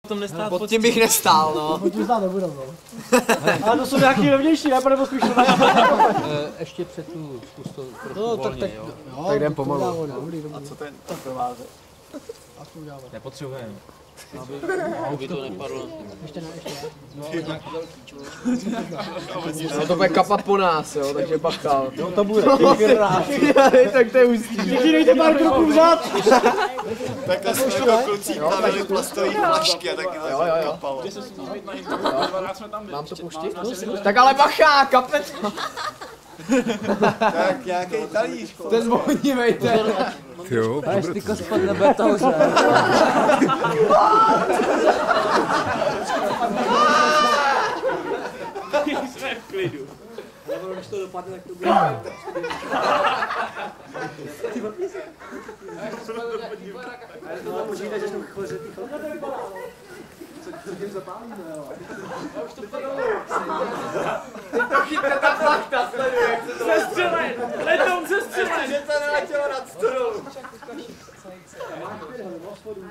tom nestát Pod tím bych nestál, no. Pod tím stát nebudem, no. Ale to jsou nějaký levnější, ne? Nebo spíš Ještě před tu spustou trošku no, tak, volně, jo. Jo, Tak jdem pomalu. A co ten provázek? A co uděláme? Nepotřebujeme. Aby to nepadlo. Ještě ne. No to bude kapat po nás, jo, takže bacha. No to bude. Tak to je ústí. Vždycky dejte pár kroků vzad. Takhle jsme jako kluci plavili plastový flašky a taky to kapalo. Mám to puštit? Tak ale bacha, kapet. Tak nějaký talíř. To zvolnívejte. Jo, Ty spadne betouře. Jsme v klidu. Když to dopadne, tak to bude. Počítaj, že jsem chleře, ty chlapy. Co tím zapálíme, jo? Já už to padalo. To chytne ta plachta, sleduj, jak se to... Sestřelej! Letom sestřelej! Že to neletělo nad stolu. Máš 4 nebo 8 dům.